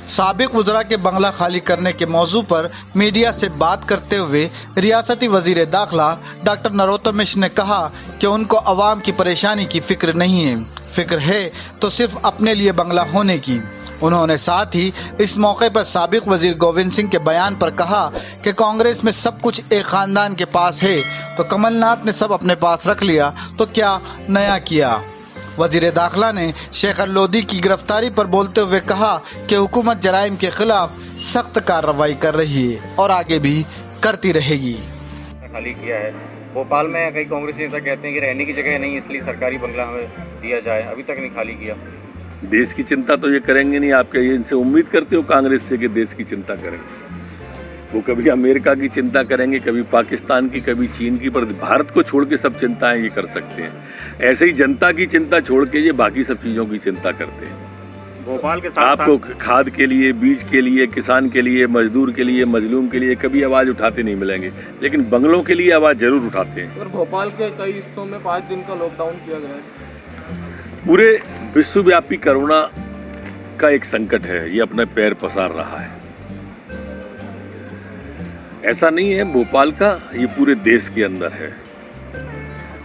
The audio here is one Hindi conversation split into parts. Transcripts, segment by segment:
साबिक वज़रा के बंगला खाली करने के मौजू पर मीडिया से बात करते हुए रियासती वज़ीर दाखिला डॉक्टर नरोत्तम मिश्र ने कहा कि उनको अवाम की परेशानी की फिक्र नहीं है, फिक्र है तो सिर्फ अपने लिए बंगला होने की। उन्होंने साथ ही इस मौके पर साबिक वज़ीर गोविंद सिंह के बयान पर कहा कि कांग्रेस में सब कुछ एक खानदान के पास है, तो कमलनाथ ने सब अपने पास रख लिया तो क्या नया किया। वज़ीर दाखिला ने शेख लोधी की गिरफ्तारी पर बोलते हुए कहा कि हुकूमत जराइम के खिलाफ सख्त कार्रवाई कर रही है और आगे भी करती रहेगी। खाली किया है भोपाल में, कई कांग्रेस नेता कहते हैं कि रहने की जगह नहीं, इसलिए सरकारी बंगला हमें दिया जाए, अभी तक नहीं खाली किया। देश की चिंता तो ये करेंगे नहीं, आप क्या इनसे उम्मीद करते हो कांग्रेस से कि देश की चिंता करेंगे? वो कभी अमेरिका की चिंता करेंगे, कभी पाकिस्तान की, कभी चीन की, पर भारत को छोड़ के सब चिंताएं ये कर सकते हैं। ऐसे ही जनता की चिंता छोड़ के ये बाकी सब चीज़ों की चिंता करते हैं। भोपाल के साथ आपको खाद के लिए, बीज के लिए, किसान के लिए, मजदूर के लिए, मजलूम के लिए कभी आवाज़ उठाते नहीं मिलेंगे, लेकिन बंगलों के लिए आवाज़ जरूर उठाते हैं। और भोपाल के कई हिस्सों में 5 दिन का लॉकडाउन किया गया है। पूरे विश्वव्यापी कोरोना का एक संकट है, ये अपने पैर पसार रहा है। ऐसा नहीं है भोपाल का, ये पूरे देश के अंदर है।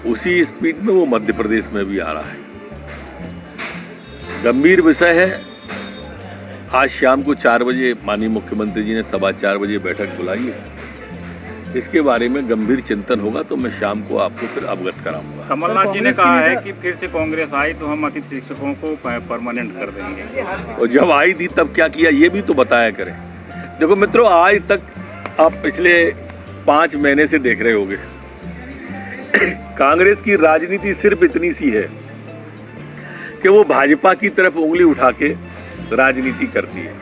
उसी स्पीड में वो मध्य प्रदेश में भी आ रहा है। गंभीर विषय है। आज शाम को 4 बजे माननीय मुख्यमंत्री जी ने 4:15 बजे बैठक बुलाई है। इसके बारे में गंभीर चिंतन होगा तो मैं शाम को आपको फिर अवगत कराऊंगा। कमलनाथ जी ने कहा है कि फिर से कांग्रेस आई तो हम अतिथि शिक्षकों को परमानेंट कर देंगे, और जब आई थी तब क्या किया ये भी तो बताया करें। देखो मित्रों, आज तक आप पिछले 5 महीने से देख रहे होंगे कांग्रेस की राजनीति सिर्फ इतनी सी है कि वो भाजपा की तरफ उंगली उठा के राजनीति करती है।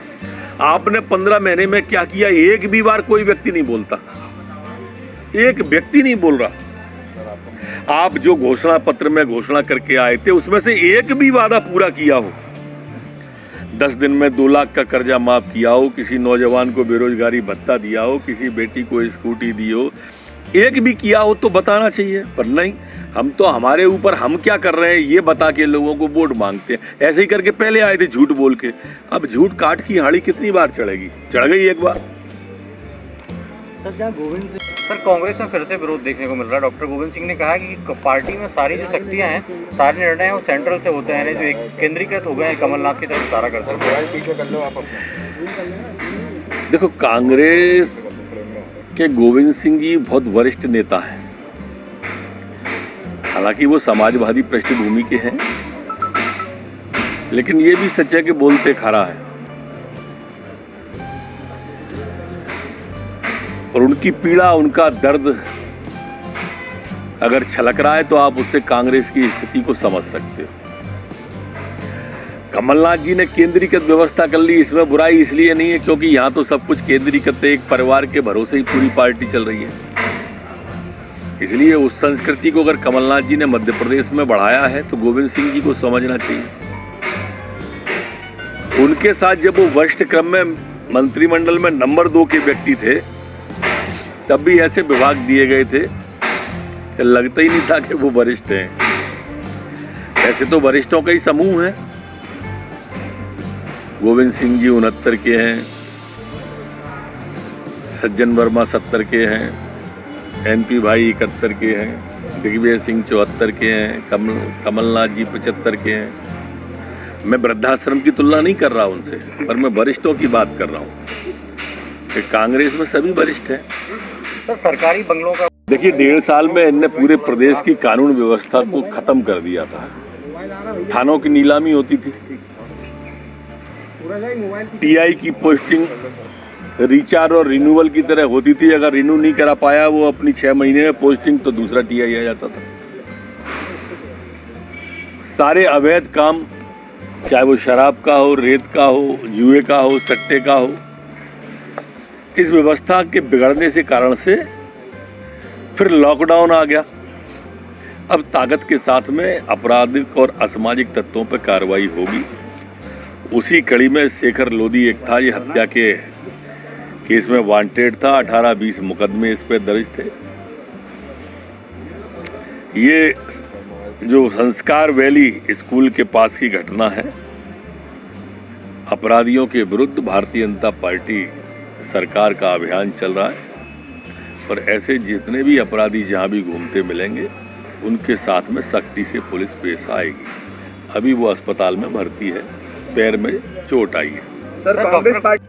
आपने 15 महीने में क्या किया? एक भी बार कोई व्यक्ति नहीं बोलता, एक व्यक्ति नहीं बोल रहा। आप जो घोषणा पत्र में घोषणा करके आए थे उसमें से एक भी वादा पूरा किया हो, 10 दिन में 2 लाख का कर्जा माफ किया हो, किसी नौजवान को बेरोजगारी भत्ता दिया हो, किसी बेटी को स्कूटी दी हो, एक भी किया हो तो बताना चाहिए। पर नहीं, हम तो हमारे ऊपर हम क्या कर रहे हैं ये बता के लोगों को वोट मांगते हैं। ऐसे ही करके पहले आए थे झूठ बोल के, अब झूठ काट की हाड़ी कितनी बार चढ़ेगी? चढ़ गई एक बार। सर कांग्रेस में फिर से विरोध देखने को मिल रहा है। डॉक्टर गोविंद सिंह ने कहा कि पार्टी में सारी जो शक्तियां हैं, सारे निर्णय हैं वो सेंट्रल से होते हैं, जो एक केंद्रीकृत हो गए हैं, कमलनाथ की तरफ सारा कर सकते हैं। देखो, कांग्रेस के गोविंद सिंह जी बहुत वरिष्ठ नेता हैं। हालांकि वो समाजवादी पृष्ठभूमि के हैं, लेकिन ये भी सच है कि बोलते खरा है। और उनकी पीड़ा, उनका दर्द अगर छलक रहा है तो आप उससे कांग्रेस की स्थिति को समझ सकते हो। कमलनाथ जी ने केंद्रीकृत व्यवस्था कर ली, इसमें बुराई इसलिए नहीं है क्योंकि यहाँ तो सब कुछ केंद्रीकृत है, एक परिवार के भरोसे ही पूरी पार्टी चल रही है। इसलिए उस संस्कृति को अगर कमलनाथ जी ने मध्य प्रदेश में बढ़ाया है तो गोविंद सिंह जी को समझना चाहिए। उनके साथ जब वो वरिष्ठ क्रम में मंत्रिमंडल में नंबर 2 के व्यक्ति थे तब भी ऐसे विभाग दिए गए थे कि लगता ही नहीं था कि वो वरिष्ठ हैं। ऐसे तो वरिष्ठों का ही समूह है। गोविंद सिंह जी 69 के हैं, सज्जन वर्मा 70 के हैं, एनपी भाई 71 के हैं, दिग्विजय सिंह 74 के हैं, कमलनाथ जी 75 के हैं। मैं वृद्धाश्रम की तुलना नहीं कर रहा उनसे, पर मैं वरिष्ठों की बात कर रहा हूँ कि कांग्रेस में सभी वरिष्ठ हैं। सर सरकारी बंगलों का देखिए, 1.5 साल में इनने पूरे प्रदेश की कानून व्यवस्था को खत्म कर दिया था। थानों की नीलामी होती थी, टीआई की पोस्टिंग रिचार्ज और रिन्यूअल की तरह होती थी। अगर रिन्यू नहीं करा पाया वो अपनी 6 महीने में पोस्टिंग, तो दूसरा टीआई आ जाता था। सारे अवैध काम, चाहे वो शराब का हो, रेत का हो, जुए का हो, सट्टे का हो, इस व्यवस्था के बिगड़ने से कारण से फिर लॉकडाउन आ गया। अब ताकत के साथ में आपराधिक और असामाजिक तत्वों पर कार्रवाई होगी। उसी कड़ी में शेखर लोधी एक था, ये हत्या के केस में वांटेड था। 18-20 मुकदमे इस पे दर्ज थे। ये जो संस्कार वैली स्कूल के पास की घटना है, अपराधियों के विरुद्ध भारतीय जनता पार्टी सरकार का अभियान चल रहा है और ऐसे जितने भी अपराधी जहां भी घूमते मिलेंगे उनके साथ में सख्ती से पुलिस पेश आएगी। अभी वो अस्पताल में भर्ती है, पैर में चोट आई है। Sir Congress party